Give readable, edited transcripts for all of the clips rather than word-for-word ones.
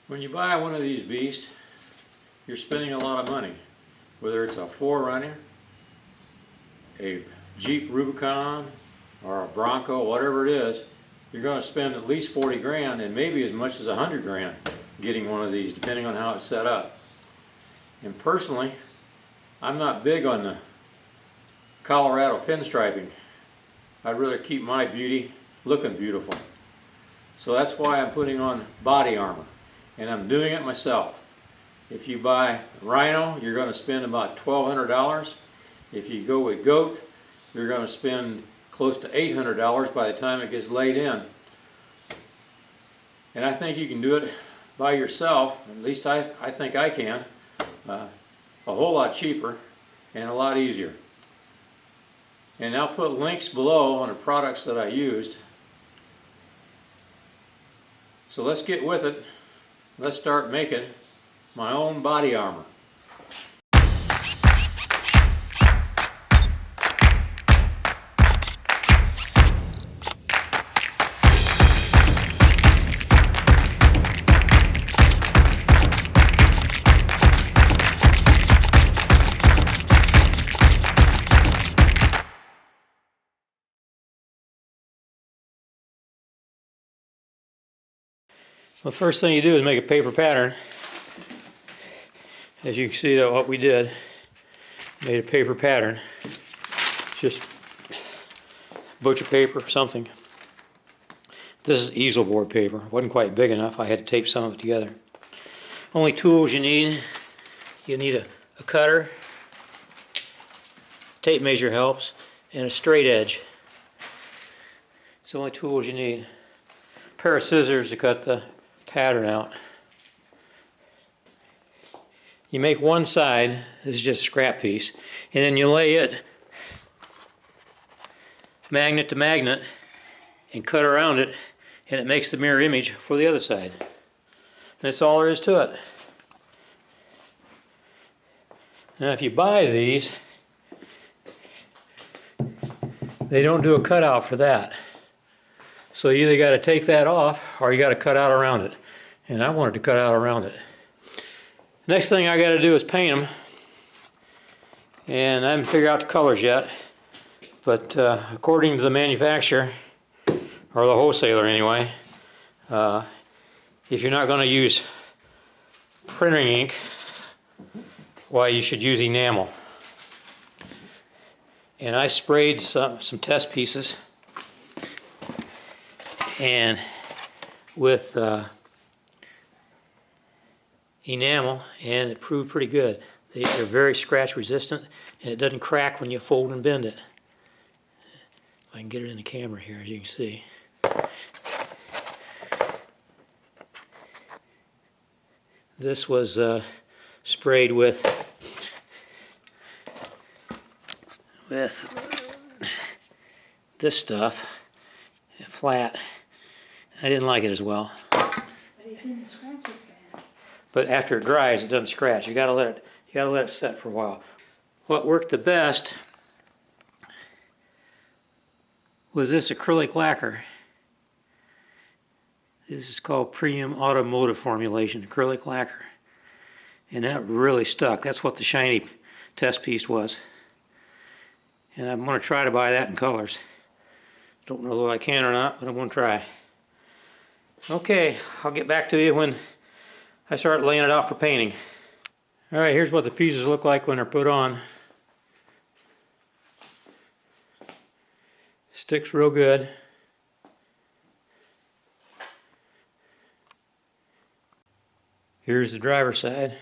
When you buy one of these beasts, you're spending a lot of money. Whether it's a 4Runner, a Jeep Rubicon, or a Bronco, whatever it is, you're going to spend at least 40 grand and maybe as much as 100 grand getting one of these, depending on how it's set up. And personally, I'm not big on the Colorado pinstriping. I'd rather keep my beauty looking beautiful. So that's why I'm putting on body armor, and I'm doing it myself. If you buy Rhino, you're going to spend about $1,200. If you go with Goat, you're going to spend close to $800 by the time it gets laid in. And I think you can do it by yourself, at least I think I can, a whole lot cheaper and a lot easier. And I'll put links below on the products that I used. So let's get with it. Let's start making my own body armor. The first thing you do is make a paper pattern. As you can see, what we did, made a paper pattern. Just butcher paper or something. This is easel board paper. It wasn't quite big enough. I had to tape some of it together. Only tools you need a cutter, tape measure helps, and a straight edge. It's the only tools you need. A pair of scissors to cut the pattern out. You make one side, this is just a scrap piece, and then you lay it magnet to magnet and cut around it, and it makes the mirror image for the other side. And that's all there is to it. Now if you buy these, they don't do a cutout for that. So you either got to take that off or you got to cut out around it. And I wanted to cut out around it. Next thing I got to do is paint them. And I haven't figured out the colors yet. But according to the manufacturer, or the wholesaler anyway, if you're not going to use printing ink, why you should use enamel. And I sprayed some test pieces and with enamel, and it proved pretty good. They're very scratch resistant, and it doesn't crack when you fold and bend it. If I can get it in the camera here, as you can see. This was sprayed with this stuff, flat. I didn't like it as well. But it didn't scratch as bad. But after it dries, it doesn't scratch. You gotta let it set for a while. What worked the best was this acrylic lacquer. This is called Premium Automotive Formulation acrylic lacquer, and that really stuck. That's what the shiny test piece was. And I'm going to try to buy that in colors. Don't know whether I can or not, but I'm going to try. Okay, I'll get back to you when I start laying it out for painting. Alright, here's what the pieces look like when they're put on. Sticks real good. Here's the driver's side.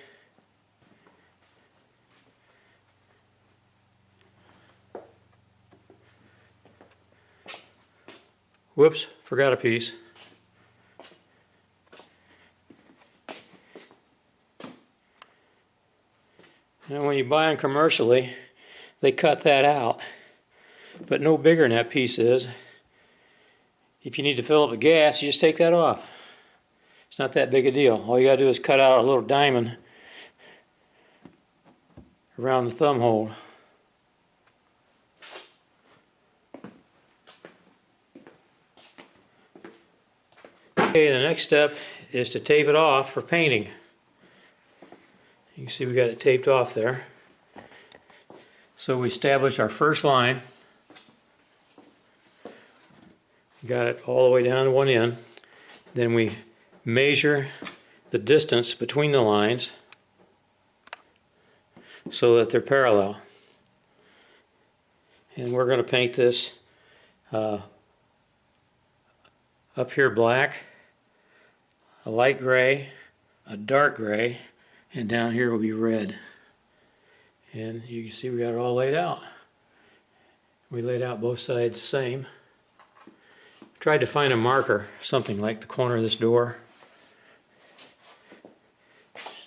Whoops, forgot a piece. And when you buy them commercially, they cut that out, but no bigger than that piece is. If you need to fill up with gas, you just take that off. It's not that big a deal. All you gotta do is cut out a little diamond around the thumb hole. Okay, the next step is to tape it off for painting. You can see we got it taped off there. So we establish our first line. Got it all the way down to one end. Then we measure the distance between the lines so that they're parallel. And we're going to paint this up here black, a light gray, a dark gray, and down here will be red. And you can see we got it all laid out. We laid out both sides the same. Tried to find a marker, something like the corner of this door,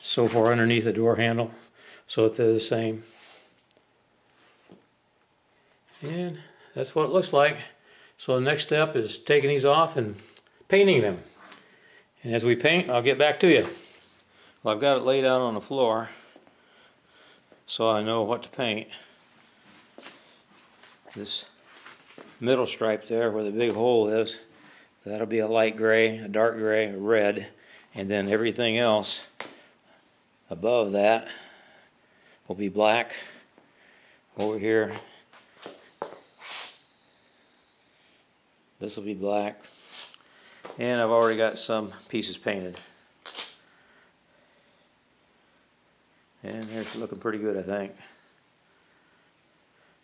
so far underneath the door handle, so that they're the same. And that's what it looks like. So the next step is taking these off and painting them. And as we paint, I'll get back to you. Well, I've got it laid out on the floor, so I know what to paint. This middle stripe there where the big hole is, that'll be a light gray, a dark gray, a red, and then everything else above that will be black. Over here, this will be black, and I've already got some pieces painted. And they're looking pretty good, I think.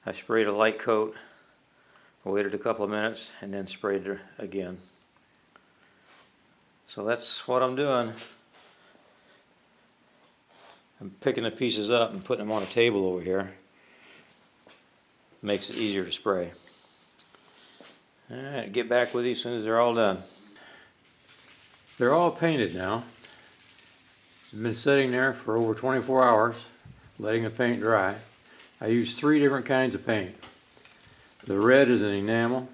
I sprayed a light coat, waited a couple of minutes, and then sprayed it again. So that's what I'm doing. I'm picking the pieces up and putting them on a table over here. Makes it easier to spray. Alright, get back with you as soon as they're all done. They're all painted now. It's been sitting there for over 24 hours, letting the paint dry. I used 3 different kinds of paint. The red is an enamel.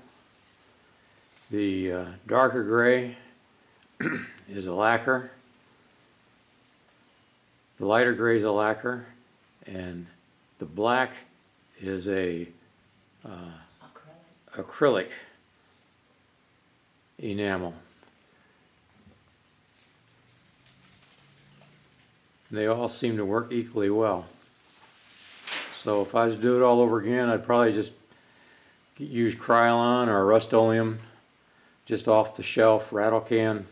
The darker gray is a lacquer. The lighter gray is a lacquer. And the black is a acrylic enamel. They all seem to work equally well. So if I was to do it all over again, I'd probably just use Krylon or Rust-Oleum, just off the shelf, rattle can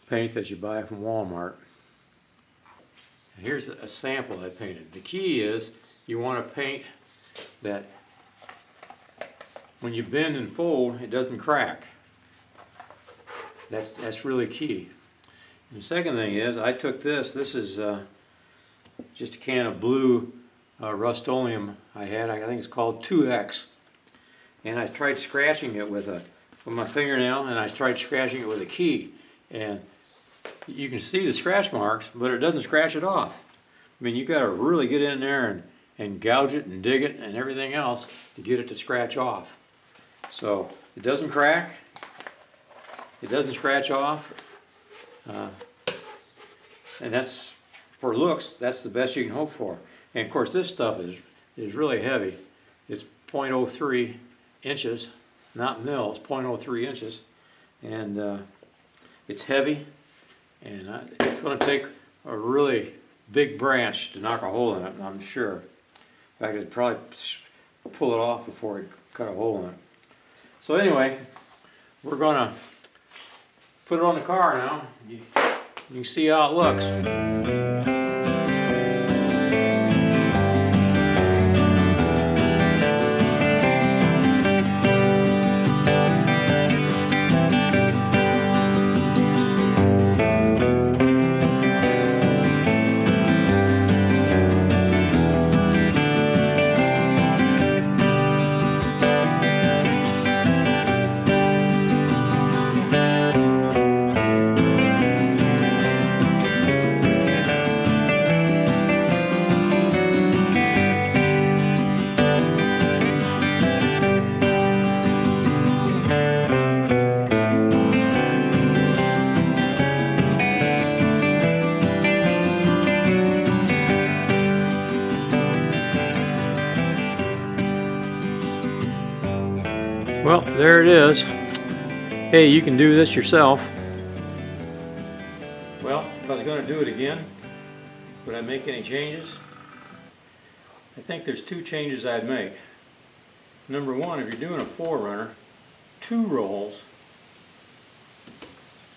paint that you buy from Walmart. And here's a sample I painted. The key is you want to paint that when you bend and fold, it doesn't crack. That's really key. And the second thing is, I took this is just a can of blue Rust-Oleum I had. I think it's called 2X. And I tried scratching it with my fingernail, and I tried scratching it with a key. And you can see the scratch marks, but it doesn't scratch it off. I mean, you got to really get in there and gouge it and dig it and everything else to get it to scratch off. So it doesn't crack. It doesn't scratch off. And that's, for looks, that's the best you can hope for. And of course this stuff is really heavy. It's 0.03 inches, not mils, 0.03 inches. And it's heavy, and it's going to take a really big branch to knock a hole in it, I'm sure. In fact, I'd probably pull it off before it cut a hole in it. So anyway, we're going to put it on the car now. You can see how it looks. Well, there it is. hey, you can do this yourself. Well, if I was going to do it again, would I make any changes? I think there's two changes I'd make. Number one, if you're doing a 4-runner, 2 rolls.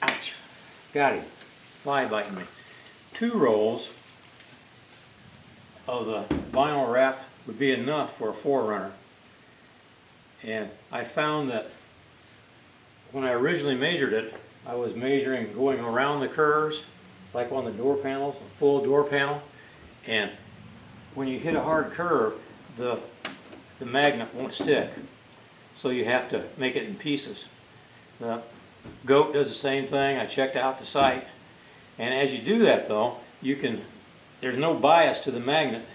Ouch! Got him. Fly biting me. 2 rolls of the vinyl wrap would be enough for a 4-runner. And I found that when I originally measured it, I was measuring going around the curves, like on the door panels, a full door panel. And when you hit a hard curve, the magnet won't stick. So you have to make it in pieces. The goat does the same thing. I checked out the site. And as you do that though, there's no bias to the magnet.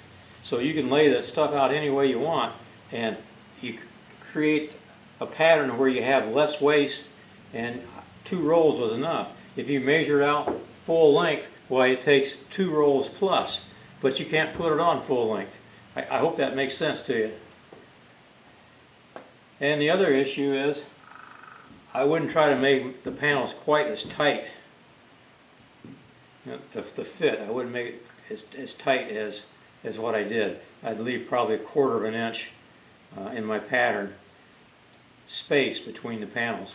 So you can lay that stuff out any way you want, and you create a pattern where you have less waste, and 2 rolls was enough. If you measure it out full length, well, it takes 2 rolls plus, but you can't put it on full length. I hope that makes sense to you. And the other issue is, I wouldn't try to make the panels quite as tight. The fit, I wouldn't make it as tight as what I did. I'd leave probably 1/4 of an inch in my pattern space between the panels.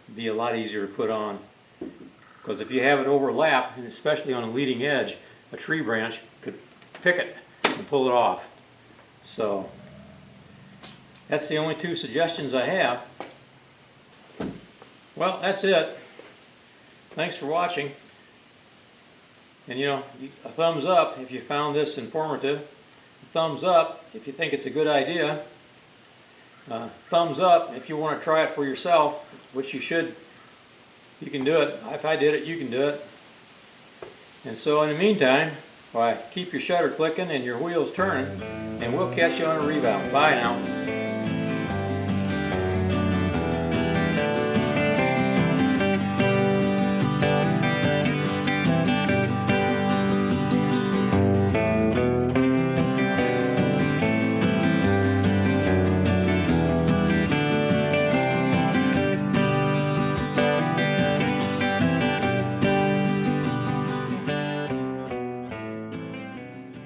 It'd be a lot easier to put on, because if you have it overlap, and especially on a leading edge, a tree branch could pick it and pull it off. So that's the only 2 suggestions I have. Well, that's it. Thanks for watching. And you know, a thumbs up if you found this informative. A thumbs up if you think it's a good idea. Thumbs up if you want to try it for yourself, which you should. You can do it. If I did it, you can do it. And so in the meantime, keep your shutter clicking and your wheels turning, and we'll catch you on a rebound. Bye now.